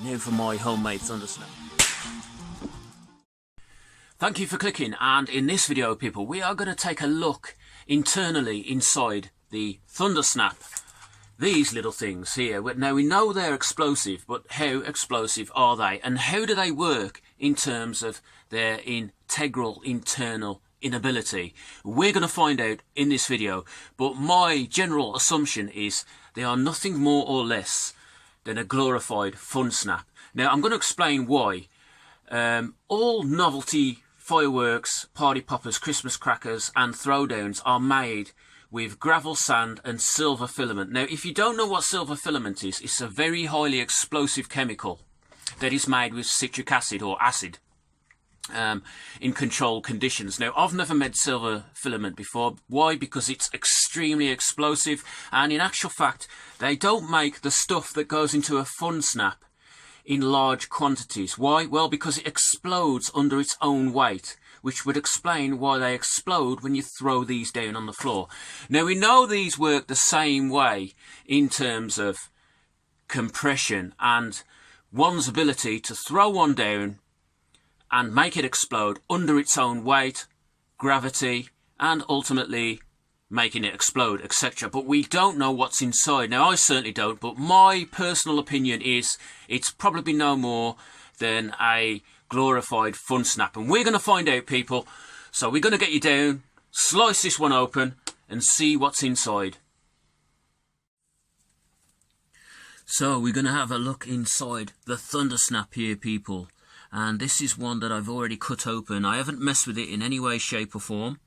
Now for my homemade Thundersnap. Thank you for clicking, and in this video people we are going to take a look internally inside the Thundersnap. These little things here, now we know they're explosive, but how explosive are they, and how do they work in terms of their integral internal inability? We're going to find out in this video, but my general assumption is they are nothing more or less than a glorified fun snap. Now I'm going to explain why. All novelty fireworks, party poppers, Christmas crackers and throwdowns are made with gravel, sand and silver filament. Now if you don't know what silver filament is, it's a very highly explosive chemical that is made with citric acid or acid in controlled conditions. Now I've never made silver filament before. Why? Because it's extremely explosive, and in actual fact they don't make the stuff that goes into a fun snap in large quantities. Why? Well, because it explodes under its own weight, which would explain why they explode when you throw these down on the floor. Now we know these work the same way in terms of compression and one's ability to throw one down and make it explode under its own weight, gravity, and ultimately making it explode, etc. But we don't know what's inside. Now I certainly don't, but my personal opinion is it's probably no more than a glorified fun snap, and we're going to find out, people. So we're going to get you down, slice this one open and see what's inside. So we're going to have a look inside the Thundersnap here, people. And this is one that I've already cut open. I haven't messed with it in any way, shape or form.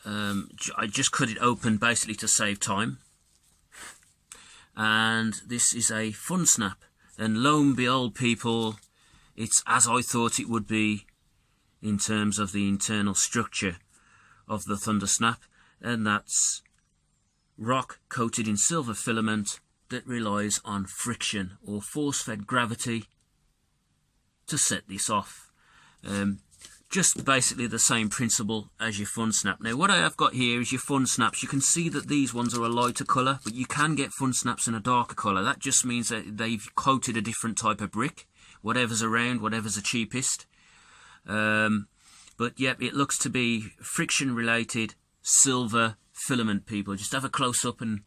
I just cut it open basically to save time. And this is a fun snap. And lo and behold, people, it's as I thought it would be in terms of the internal structure of the Thundersnap. And that's rock coated in silver filament that relies on friction or force-fed gravity to set this off. Just basically the same principle as your fun snap. Now what I have got here is your fun snaps. You can see that these ones are a lighter colour, but you can get fun snaps in a darker colour. That just means that they've coated a different type of brick, whatever's around, whatever's the cheapest. But yep, it looks to be friction related silver filament, people. Just have a close up and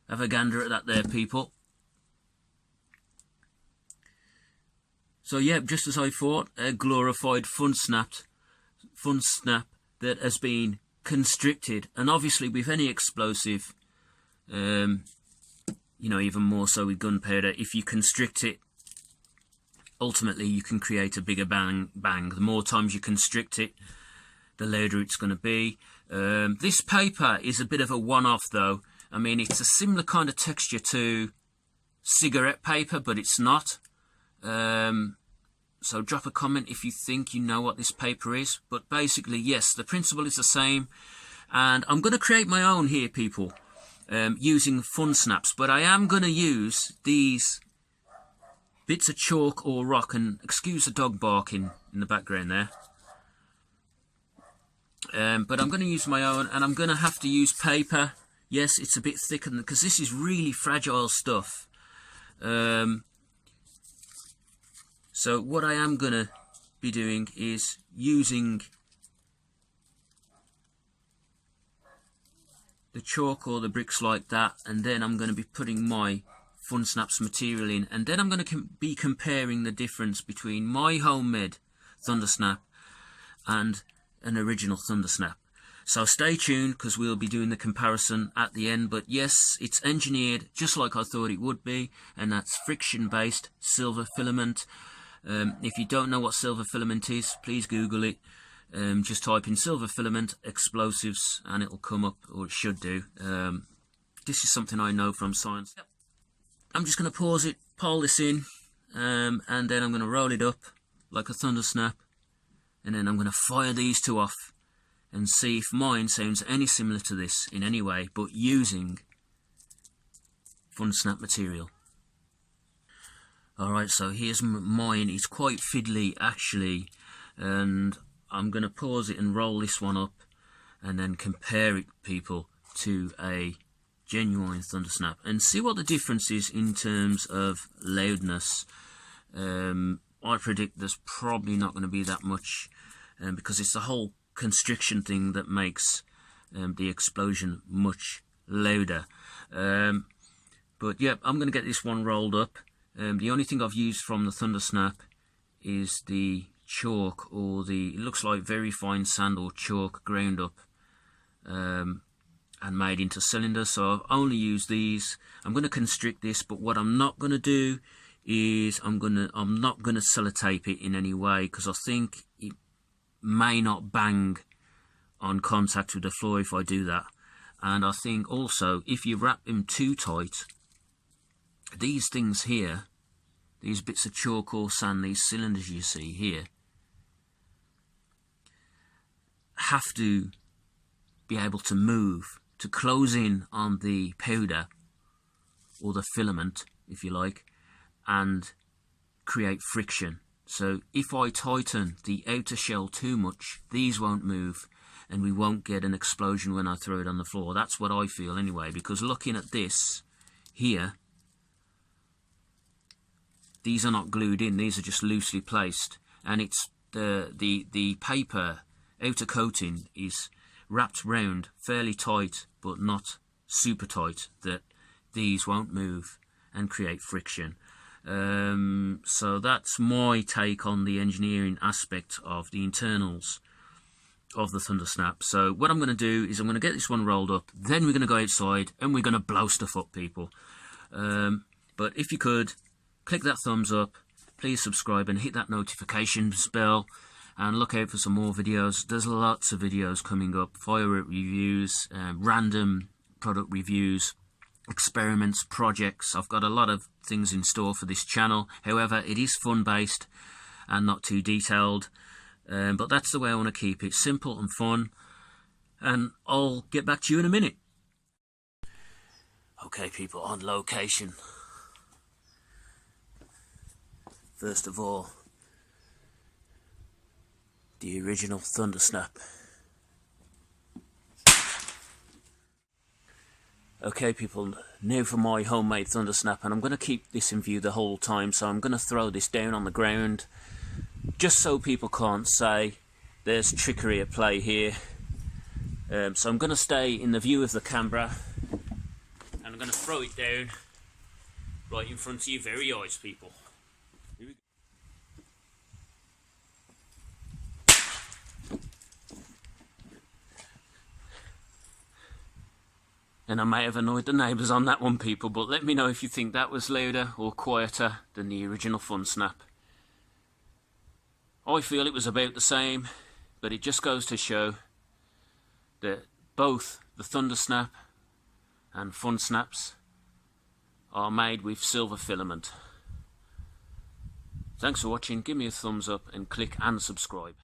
have a gander at that there, people. So yeah, just as I thought, a glorified fun snap that has been constricted, and obviously with any explosive, you know, even more so with gunpowder, if you constrict it, ultimately you can create a bigger bang. The more times you constrict it, the louder it's going to be. This paper is a bit of a one-off though. I mean, it's a similar kind of texture to cigarette paper, but it's not. So drop a comment if you think you know what this paper is. But basically, yes, the principle is the same. And I'm going to create my own here, people, using fun snaps. But I am going to use these bits of chalk or rock. And excuse the dog barking in the background there. But I'm going to use my own, and I'm going to have to use paper. Yes, it's a bit thicker because this is really fragile stuff. So what I am going to be doing is using the chalk or the bricks like that, and then I'm going to be putting my fun snaps material in, and then I'm going to be comparing the difference between my homemade Thundersnap and an original Thundersnap. So stay tuned because we'll be doing the comparison at the end. But yes, it's engineered just like I thought it would be, and that's friction based silver filament. If you don't know what silver filament is, please Google it. Just type in silver filament explosives and it'll come up, or it should do. This is something I know from science. Yep. I'm just going to pause it, pile this in, and then I'm going to roll it up like a Thundersnap, and then I'm going to fire these two off and see if mine sounds any similar to this in any way, but using fun snap material. Alright, so here's mine. It's quite fiddly actually, and I'm going to pause it and roll this one up and then compare it, people, to a genuine Thundersnap, and see what the difference is in terms of loudness. I predict there's probably not going to be that much, because it's the whole constriction thing that makes the explosion much louder. But yeah, I'm going to get this one rolled up. The only thing I've used from the Thundersnap is the chalk, or it looks like very fine sand or chalk ground up and made into cylinders. So I've only used these. I'm going to constrict this, but what I'm not going to do is I'm not going to sellotape it in any way, because I think it may not bang on contact with the floor if I do that. And I think also if you wrap them too tight, these things here, these bits of chalk or sand, these cylinders you see here, have to be able to move, to close in on the powder or the filament, if you like, and create friction. So if I tighten the outer shell too much, these won't move and we won't get an explosion when I throw it on the floor. That's what I feel anyway, because looking at this here, these are not glued in, these are just loosely placed, and it's the paper outer coating is wrapped round fairly tight, but not super tight, that these won't move and create friction. So that's my take on the engineering aspect of the internals of the Thundersnap. So what I'm going to do is I'm going to get this one rolled up, then we're going to go outside and we're going to blow stuff up, people. But if you could, click that thumbs up, please subscribe and hit that notification bell, and look out for some more videos. There's lots of videos coming up, firework reviews, random product reviews, experiments, projects. I've got a lot of things in store for this channel. However, it is fun based and not too detailed, but that's the way I want to keep it, simple and fun. And I'll get back to you in a minute. Okay people, on location. First of all, the original Thundersnap. Okay people, now for my homemade Thundersnap, and I'm going to keep this in view the whole time, so I'm going to throw this down on the ground just so people can't say there's trickery at play here. So I'm going to stay in the view of the camera and I'm going to throw it down right in front of your very eyes, people. Here we go. And I may have annoyed the neighbours on that one, people, but let me know if you think that was louder or quieter than the original Thundersnap. I feel it was about the same, but it just goes to show that both the Thundersnap and Funsnaps are made with silver filament. Thanks for watching, give me a thumbs up and click and subscribe.